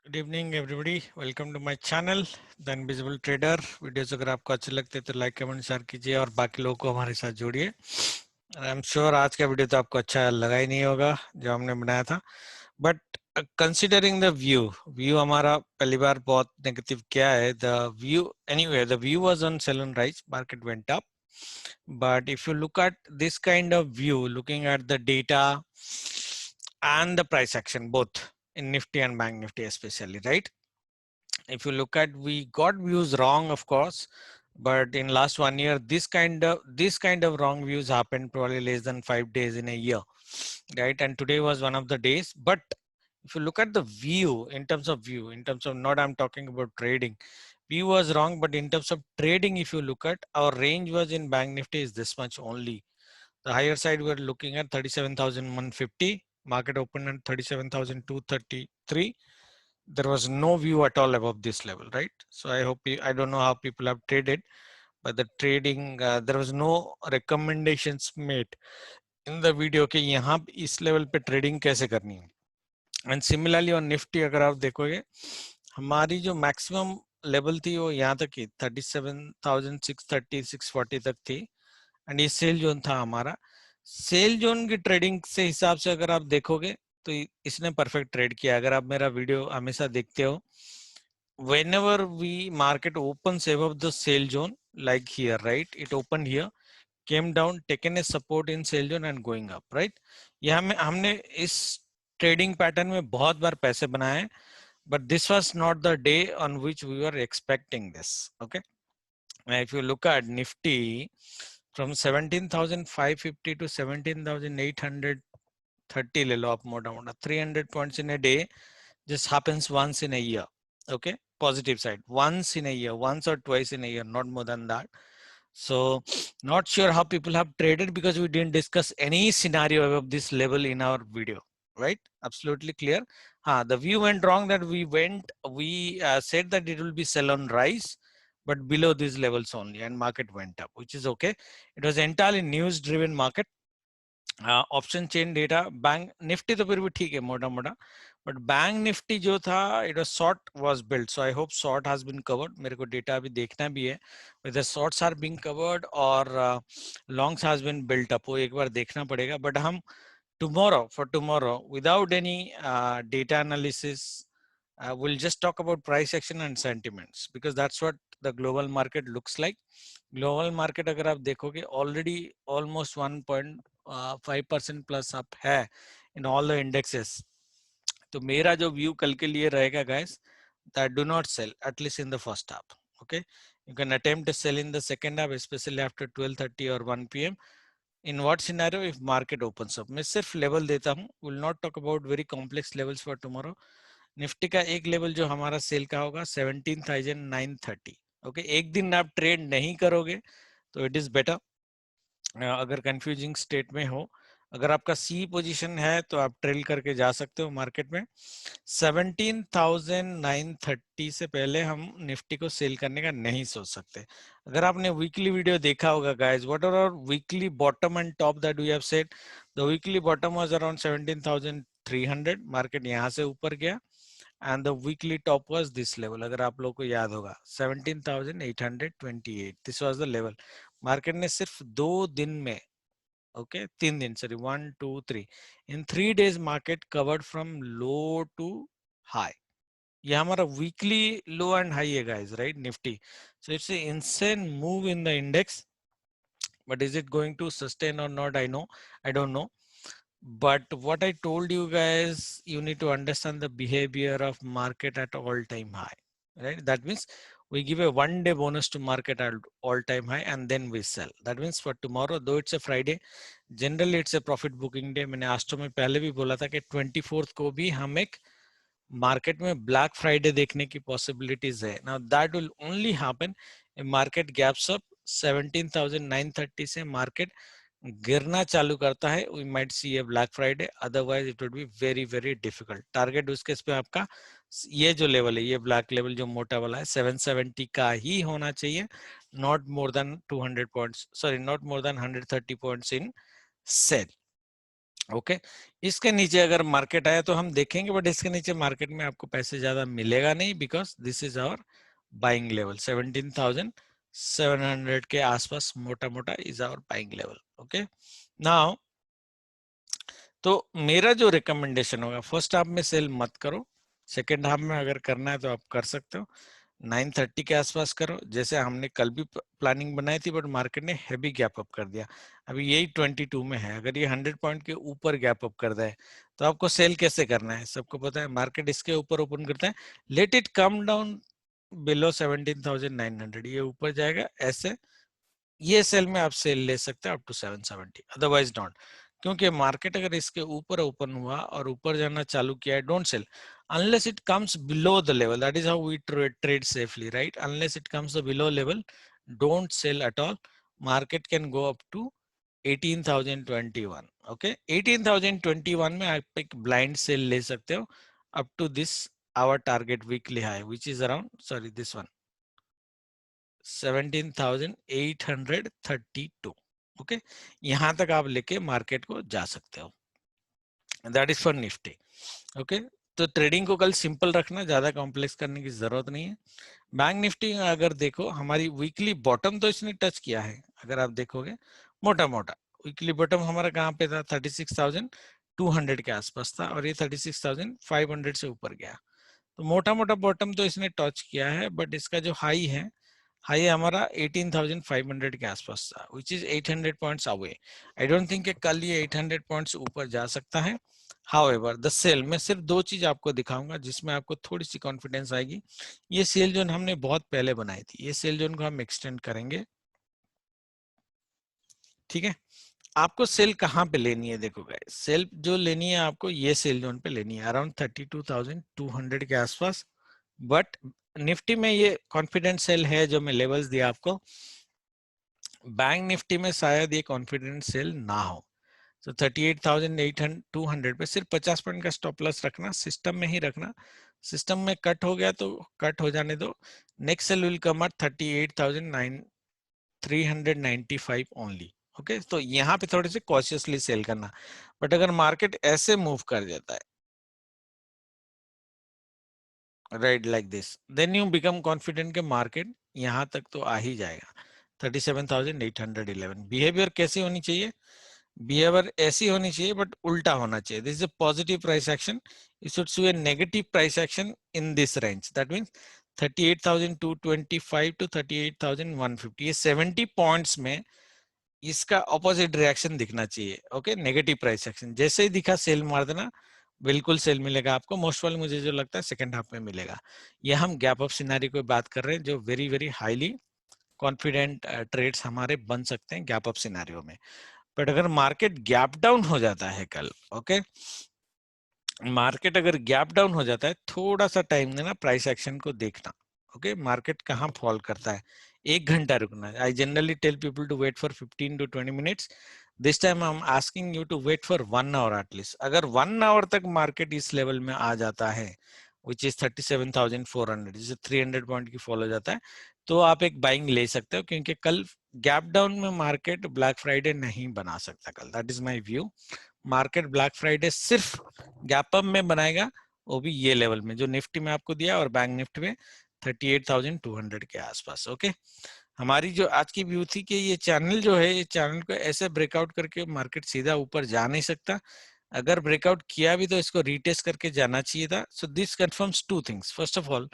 Good evening everybody, welcome to my channel the invisible trader. Videos अगर आपको अच्छे लगते हैं तो लाइक कमेंट शेयर कीजिए और बाकी लोगों को हमारे साथ जोड़िए। आई एम श्योर आज का वीडियो तो आपको अच्छा लगा ही नहीं होगा जो हमने बनाया था, but considering the view view हमारा पहली बार बहुत नेगेटिव क्या है। The view anyway the view was on sale and rise, market went up, but if you look at this kind of view, looking at the data and the price action both in Nifty and Bank Nifty especially, right? If you look at, we got views wrong, of course, but in last 1 year this kind of wrong views happened probably less than 5 days in a year, right? And today was one of the days. But if you look at the view, in terms of, not I'm talking about trading, view was wrong, but in terms of trading, if you look at, our range was in Bank Nifty is this much only. The higher side we're looking at 37,150, market opened at 37,233. There was no view at all above this level, right? So I hope I don't know how people have traded, but the trading, there was no recommendations made in the video कि यहाँ इस level पे trading कैसे करनी है. And similarly on Nifty अगर आप देखोगे, हमारी जो maximum level थी वो यहाँ तक ही 37,630 640 तक थी, एंड ये सेल जोन था हमारा. सेल जोन की ट्रेडिंग से हिसाब से अगर आप देखोगे तो इसने परफेक्ट ट्रेड किया. अगर आप मेरा वीडियो हमेशा देखते हो, whenever we market opens above the sale zone, like here, right, it opened here, came down, taken a support in sale zone and going up, right? ये हमने इस ट्रेडिंग पैटर्न में बहुत बार पैसे बनाए हैं, but this was not the day on which we were expecting this. Okay, now if you look at Nifty from 17,550 to 17,830 ले लो आप, मोटा मोटा 300 points in a day just happens once in a year. Okay, positive side, once in a year, once or twice in a year, not more than that. So not sure how people have traded because we didn't discuss any scenario of this level in our video, right? Absolutely clear. The view went wrong that we said that it will be sell on rise, but below these levels only, and market went up, which is okay. It was entirely news driven market. Option chain data bank Nifty तो फिर भी ठीक है मोटा मोटा, but bank Nifty जो था, it was short was built. So I hope short has been covered. मेरे को डेटा अभी देखना भी है whether shorts are being covered और longs has been built up, वो एक बार देखना पड़ेगा. बट हम tomorrow without any data analysis, we'll just talk about price action and sentiments, because that's what the global market looks like. Global market अगर आप देखोगे already almost 1.5% plus up है in all the indexes. तो मेरा जो view कल के लिए रहेगा guys, that do not sell at least in the first half. Okay, you can attempt to sell in the second half, especially after 12:30 or 1 p.m. In what scenario? If market opens up. मैं सिर्फ level देता हूँ, will not talk about very complex levels for tomorrow. Nifty का एक level जो हमारा cell का होगा 17,930. ओके, एक दिन आप ट्रेड नहीं करोगे तो इट इज बेटर. अगर कंफ्यूजिंग स्टेट में हो, अगर आपका सी पोजीशन है तो आप ट्रेल करके जा सकते हो मार्केट में. 17,930 से पहले हम निफ्टी को सेल करने का नहीं सोच सकते. अगर आपने वीकली वीडियो देखा होगा guys, what are our weekly bottom and top that we have said. The weekly bottom was around 17,300, market यहां से ऊपर गया, and the weekly top was this level. अगर आप लोग को याद होगा 17,828, this was the level. Market ने सिर्फ 2 दिन में, okay, 3 दिन, sorry, 1 2 3, in 3 days market covered from low to high. ये हमारा weekly low and high है guys, right? Nifty, so it's an insane move in the index, but is it going to sustain or not? I don't know. But what I told you guys, you need to understand the behavior of market at all-time high, right? That means we give a 1 day bonus to market at all-time high and then we sell. That means for tomorrow, though it's a Friday, generally it's a profit booking day. मैंने आज तो में पहले भी बोला था कि 24th को भी हम एक मार्केट में ब्लैक फ्राइडे देखने की पॉसिबिलिटीज है. Now that will only happen if market gaps up 17,930 से मार्केट गिरना चालू करता है, we might see a black Friday, otherwise it would be very very difficult. Target उस केस पे आपका ये जो लेवल है, ये ब्लैक लेवल जो मोटा वाला है 770 का ही होना चाहिए, not more than 200 points, sorry not more than 130 points in sell. Okay, इसके नीचे अगर मार्केट आया तो हम देखेंगे, बट इसके नीचे मार्केट में आपको पैसे ज्यादा मिलेगा नहीं, because this is our buying level 17,700 के आसपास मोटा मोटा is our buying level. Okay, now तो मेरा जो रिकमेंडेशन होगा, फर्स्ट हाफ में सेल मत करो, सेकेंड हाफ में अगर करना है तो आप कर सकते हो। 9:30 के आसपास करो, जैसे हमने कल भी प्लानिंग बनाई थी, बट मार्केट ने हैवी गैप अप कर दिया। अभी यही 22 में है, अगर ये 100 पॉइंट के ऊपर गैप अप कर दे तो आपको सेल कैसे करना है, सबको पता है। मार्केट इसके ऊपर ओपन करता है, let it come down below 17,900, ये ऊपर जाएगा ऐसे, ये सेल में आप सेल ले सकते हैं अप टू 770, अदरवाइज डोंट। क्योंकि मार्केट अगर इसके ऊपर ओपन हुआ और ऊपर जाना चालू किया है, don't sell unless it comes below the level. That is how we trade safely, right? Unless it comes below level, don't sell at all. Market can go up to 18,021. Okay, 18,021 में आप एक blind sell ले सकते हो up to this our target weekly high, which is around, sorry, this one 17,832. Okay, यहां तक आप लेके मार्केट को जा सकते हो। That is for Nifty. Okay, तो ट्रेडिंग को कल सिंपल रखना, ज्यादा कॉम्प्लेक्स करने की जरूरत नहीं है। बैंक निफ्टी अगर देखो, हमारी वीकली बॉटम तो इसने टच किया है, अगर आप देखोगे मोटा मोटा वीकली बॉटम हमारा कहाँ पे था, 36,200 के आसपास था, और ये 36,500 से ऊपर गया। तो मोटा मोटा बॉटम तो इसने टच किया है, बट इसका जो हाई है, हाई हमारा 18,500 के आसपास था, which is 800 points away. I don't think कल ये 800 पॉइंट्स ऊपर जा सकता है। हाउएवर द सेल, मैं सिर्फ दो चीज आपको दिखाऊंगा जिसमें आपको थोड़ी सी कॉन्फिडेंस आएगी। ये सेल जोन हमने बहुत पहले बनाई थी, ये सेल जोन को हम एक्सटेंड करेंगे। ठीक है, आपको सेल कहाँ पे लेनी है, देखो गाइस, सेल जो लेनी है आपको ये सेल जोन पे लेनी है, अराउंड 32,200 के आसपास। बट निफ्टी में ये कॉन्फिडेंस सेल है जो मैं लेवल्स दिया आपको, बैंक निफ्टी में शायद ये कॉन्फिडेंस सेल ना हो। तो 38,200 पे सिर्फ 50 पॉइंट का स्टॉप लॉस रखना, सिस्टम में ही रखना। सिस्टम में कट हो गया तो कट हो जाने दो। Next sell will come at 38,395 only. Okay, तो यहाँ पे थोड़े से कॉशियसली सेल करना। बट अगर मार्केट ऐसे मूव कर जाता है, right, like this, then you become confident के मार्केट यहाँ तक तो आ ही जाएगा। 37,811 बिहेवियर कैसी होनी चाहिए, बिहेवियर ऐसी होनी चाहिए बट उल्टा होना चाहिए। This is a positive price action, you should see a negative price action in this range, that means 38,225 to 38,150, ये 70 पॉइंट्स में इसका ऑपोजिट रिएक्शन दिखना चाहिए। ओके, नेगेटिव प्राइस एक्शन जैसे ही दिखा सेल मार देना, बिल्कुल सेल मिलेगा आपको। मोस्ट वाली मुझे जो लगता है सेकंड हाफ में मिलेगा। ये हम गैप अप सिनेरियो की बात कर रहे हैं, जो very very highly confident trades हमारे बन सकते हैं गैप अप सिनेरियो में। बट अगर मार्केट गैप डाउन हो जाता है कल, ओके, मार्केट अगर गैप डाउन हो जाता है, थोड़ा सा टाइम देना प्राइस एक्शन को देखना। ओके, मार्केट कहाँ फॉल करता है, 1 घंटा रुकना। I generally tell people to wait for 15 to 20 minutes. This time I am asking you to wait for 1 hour at least. अगर 1 आवर तक मार्केट इस लेवल में आ जाता है, विच इज 37,400, जिसे 300 पॉइंट की फॉलो जाता है, तो आप एक बाइंग ले सकते हो, क्योंकि कल गैप डाउन में मार्केट ब्लैक फ्राइडे नहीं बना सकता कल। That is my view. Market black Friday सिर्फ गैप अप में बनाएगा, वो भी ये लेवल में जो निफ्टी में आपको दिया, और बैंक निफ्टी में 38,200 के आसपास। ओके, हमारी जो आज की व्यू थी कि ये चैनल जो है, ये चैनल को ऐसे ब्रेकआउट करके मार्केट सीधा ऊपर जा नहीं सकता। अगर ब्रेकआउट किया भी तो इसको रीटेस्ट करके जाना चाहिए था। So this confirms two things. First of all,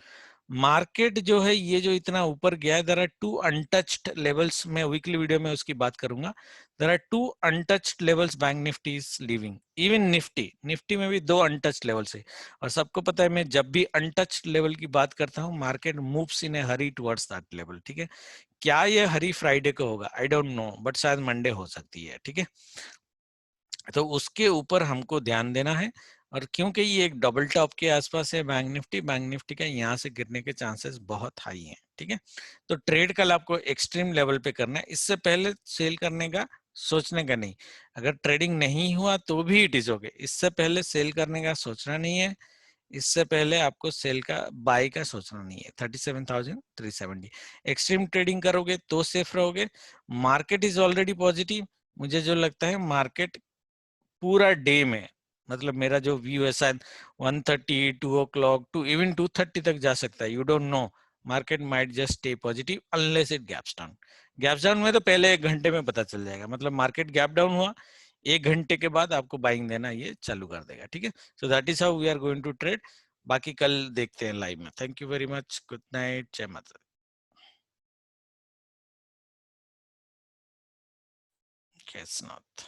market जो है ये जो इतना ऊपर गया है, there are two untouched levels. मैं वीकली वीडियो में उसकी बात करूंगा। There are two untouched levels bank Nifty is living. Even Nifty, Nifty में भी 2 अनटच्ड लेवल्स है। और सबको पता है, मैं जब भी अनटच्ड लेवल की बात करता हूँ, market moves in A Hari towards that level. ठीक है, क्या ये हरी फ्राइडे को होगा, आई डोंट नो, बट शायद मंडे हो सकती है। ठीक है, तो उसके ऊपर हमको ध्यान देना है। और क्योंकि ये एक डबल टॉप के आसपास है बैंक निफ्टी, का यहाँ से गिरने के चांसेस बहुत हाई हैं। ठीक है, तो ट्रेड कल आपको एक्सट्रीम लेवल पे करना है, इससे पहले सेल करने का सोचने का नहीं। अगर ट्रेडिंग नहीं हुआ तो भी इट इज ओके, इससे पहले सेल करने का सोचना नहीं है। इससे पहले आपको सेल का बाय का सोचना नहीं है। 37,370 एक्सट्रीम ट्रेडिंग करोगे तो सेफ रहोगे। Market is already positive. मुझे जो लगता है मार्केट पूरा डे में, मतलब मेरा जो व्यू है शायद 1:30, 2 o'clock टू इवन 2:30 तक जा सकता है। You don't know, market might just stay positive unless it gaps down. Gaps down में तो पहले 1 घंटे में पता चल जाएगा, मतलब मार्केट गैप डाउन हुआ 1 घंटे के बाद आपको बाइंग देना ये चालू कर देगा, ठीक है। So that is how we are going to trade. बाकी कल देखते हैं लाइव में। Thank you very much, good night, जय माता। Guess not.